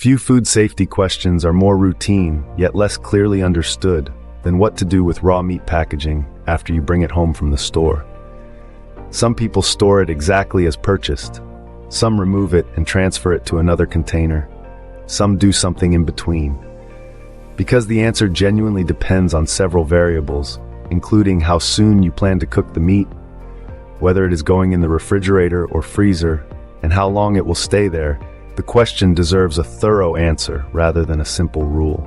Few food safety questions are more routine, yet less clearly understood, than what to do with raw meat packaging after you bring it home from the store. Some people store it exactly as purchased. Some remove it and transfer it to another container. Some do something in between. Because the answer genuinely depends on several variables, including how soon you plan to cook the meat, whether it is going in the refrigerator or freezer, and how long it will stay there, the question deserves a thorough answer rather than a simple rule.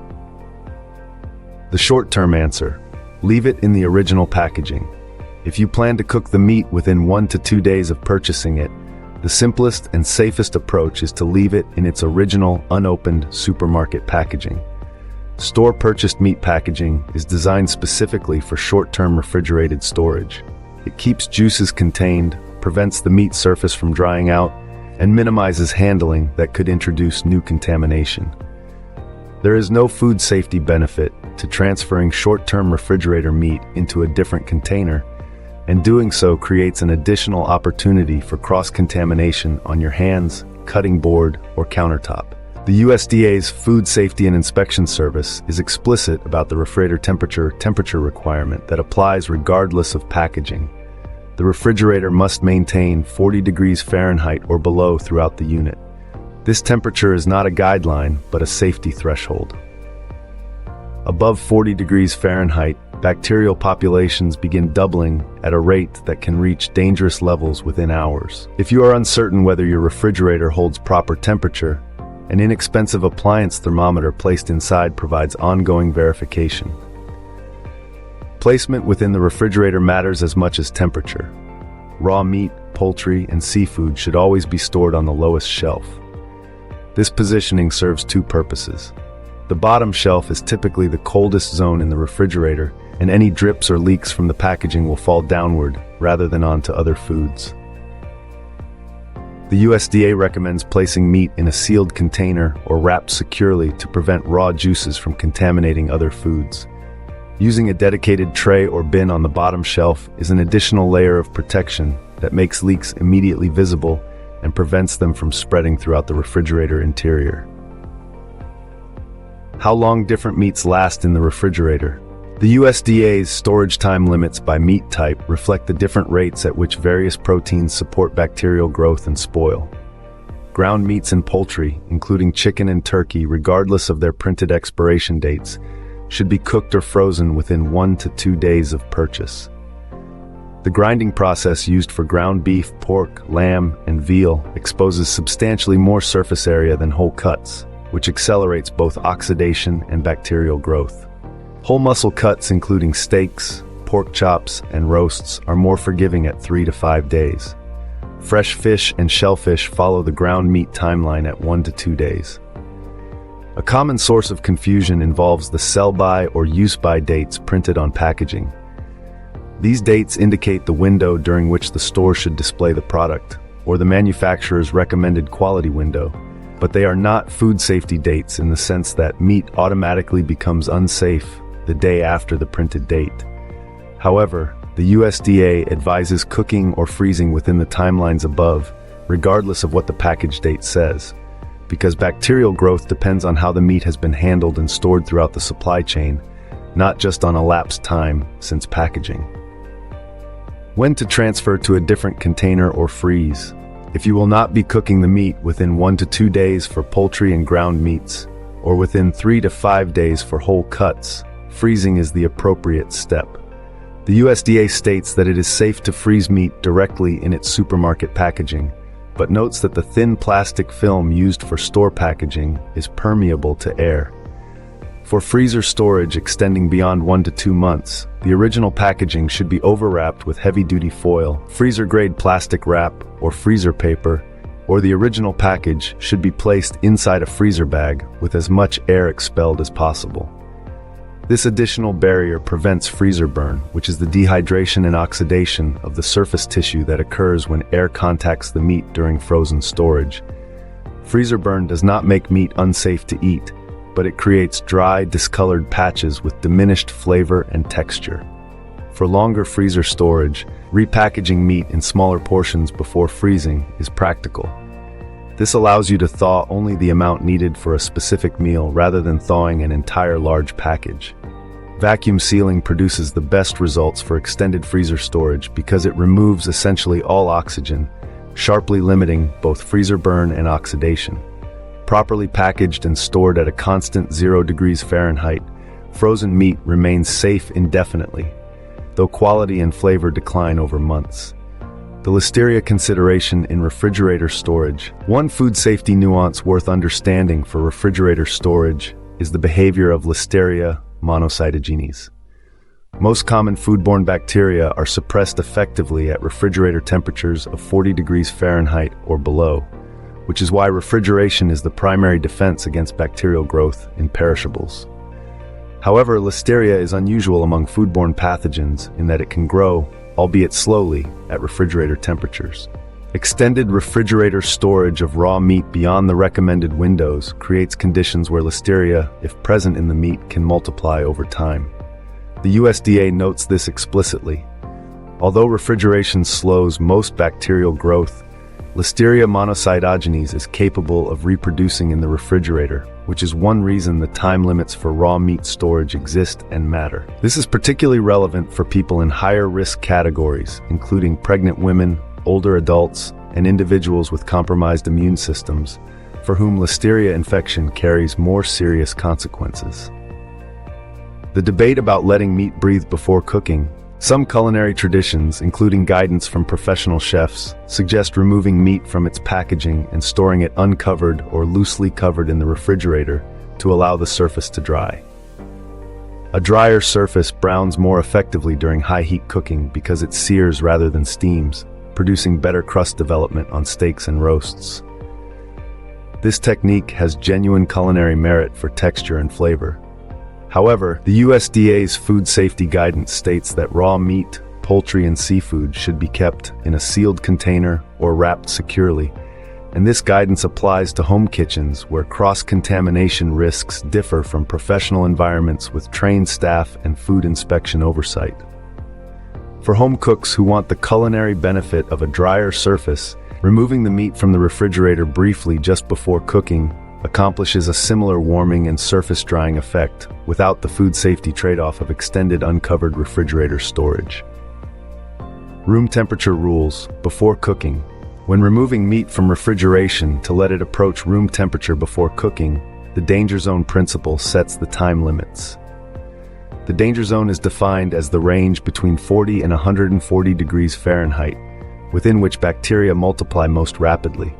The short-term answer: leave it in the original packaging. If you plan to cook the meat within 1 to 2 days of purchasing it, the simplest and safest approach is to leave it in its original, unopened supermarket packaging. Store-purchased meat packaging is designed specifically for short-term refrigerated storage. It keeps juices contained, prevents the meat surface from drying out, and minimizes handling that could introduce new contamination. There is no food safety benefit to transferring short-term refrigerator meat into a different container, and doing so creates an additional opportunity for cross-contamination on your hands, cutting board, or countertop. The USDA's Food Safety and Inspection Service is explicit about the refrigerator temperature requirement that applies regardless of packaging. The refrigerator must maintain 40 degrees Fahrenheit or below throughout the unit. This temperature is not a guideline, but a safety threshold. Above 40 degrees Fahrenheit, bacterial populations begin doubling at a rate that can reach dangerous levels within hours. If you are uncertain whether your refrigerator holds proper temperature, an inexpensive appliance thermometer placed inside provides ongoing verification. Placement within the refrigerator matters as much as temperature. Raw meat, poultry, and seafood should always be stored on the lowest shelf. This positioning serves two purposes. The bottom shelf is typically the coldest zone in the refrigerator, and any drips or leaks from the packaging will fall downward rather than onto other foods. The USDA recommends placing meat in a sealed container or wrapped securely to prevent raw juices from contaminating other foods. Using a dedicated tray or bin on the bottom shelf is an additional layer of protection that makes leaks immediately visible and prevents them from spreading throughout the refrigerator interior. How long different meats last in the refrigerator. The USDA's storage time limits by meat type reflect the different rates at which various proteins support bacterial growth and spoil. Ground meats and poultry, including chicken and turkey, regardless of their printed expiration dates, should be cooked or frozen within 1 to 2 days of purchase. The grinding process used for ground beef, pork, lamb, and veal exposes substantially more surface area than whole cuts, which accelerates both oxidation and bacterial growth. Whole muscle cuts, including steaks, pork chops, and roasts, are more forgiving at 3 to 5 days. Fresh fish and shellfish follow the ground meat timeline at 1 to 2 days. A common source of confusion involves the sell-by or use-by dates printed on packaging. These dates indicate the window during which the store should display the product, or the manufacturer's recommended quality window, but they are not food safety dates in the sense that meat automatically becomes unsafe the day after the printed date. However, the USDA advises cooking or freezing within the timelines above, regardless of what the package date says, because bacterial growth depends on how the meat has been handled and stored throughout the supply chain, not just on elapsed time since packaging. When to transfer to a different container or freeze. If you will not be cooking the meat within 1 to 2 days for poultry and ground meats, or within 3 to 5 days for whole cuts, freezing is the appropriate step. The USDA states that it is safe to freeze meat directly in its supermarket packaging, but notes that the thin plastic film used for store packaging is permeable to air. For freezer storage extending beyond 1 to 2 months, the original packaging should be overwrapped with heavy-duty foil, freezer-grade plastic wrap, or freezer paper, or the original package should be placed inside a freezer bag with as much air expelled as possible. This additional barrier prevents freezer burn, which is the dehydration and oxidation of the surface tissue that occurs when air contacts the meat during frozen storage. Freezer burn does not make meat unsafe to eat, but it creates dry, discolored patches with diminished flavor and texture. For longer freezer storage, repackaging meat in smaller portions before freezing is practical. This allows you to thaw only the amount needed for a specific meal rather than thawing an entire large package. Vacuum sealing produces the best results for extended freezer storage because it removes essentially all oxygen, sharply limiting both freezer burn and oxidation. Properly packaged and stored at a constant 0 degrees Fahrenheit, frozen meat remains safe indefinitely, though quality and flavor decline over months. The listeria consideration in refrigerator storage. One food safety nuance worth understanding for refrigerator storage is the behavior of Listeria monocytogenes. Most common foodborne bacteria are suppressed effectively at refrigerator temperatures of 40 degrees Fahrenheit or below, which is why refrigeration is the primary defense against bacterial growth in perishables. However, Listeria is unusual among foodborne pathogens in that it can grow, albeit slowly, at refrigerator temperatures. Extended refrigerator storage of raw meat beyond the recommended windows creates conditions where Listeria, if present in the meat, can multiply over time. The USDA notes this explicitly. Although refrigeration slows most bacterial growth, Listeria monocytogenes is capable of reproducing in the refrigerator, which is one reason the time limits for raw meat storage exist and matter. This is particularly relevant for people in higher risk categories, including pregnant women, older adults, and individuals with compromised immune systems, for whom Listeria infection carries more serious consequences. The debate about letting meat breathe before cooking. Some culinary traditions, including guidance from professional chefs, suggest removing meat from its packaging and storing it uncovered or loosely covered in the refrigerator to allow the surface to dry. A drier surface browns more effectively during high-heat cooking because it sears rather than steams, producing better crust development on steaks and roasts. This technique has genuine culinary merit for texture and flavor. However, the USDA's food safety guidance states that raw meat, poultry, and seafood should be kept in a sealed container or wrapped securely, and this guidance applies to home kitchens where cross-contamination risks differ from professional environments with trained staff and food inspection oversight. For home cooks who want the culinary benefit of a drier surface, removing the meat from the refrigerator briefly just before cooking accomplishes a similar warming and surface drying effect without the food safety trade-off of extended uncovered refrigerator storage. Room temperature rules before cooking. When removing meat from refrigeration to let it approach room temperature before cooking, the danger zone principle sets the time limits. The danger zone is defined as the range between 40 and 140 degrees Fahrenheit, within which bacteria multiply most rapidly.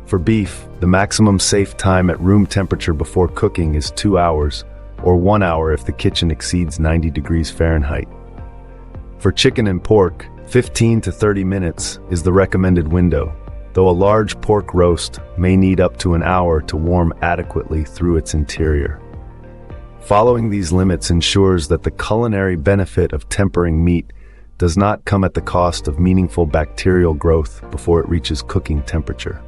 For beef, the maximum safe time at room temperature before cooking is 2 hours, or 1 hour if the kitchen exceeds 90 degrees Fahrenheit. For chicken and pork, 15 to 30 minutes is the recommended window, though a large pork roast may need up to an hour to warm adequately through its interior. Following these limits ensures that the culinary benefit of tempering meat does not come at the cost of meaningful bacterial growth before it reaches cooking temperature.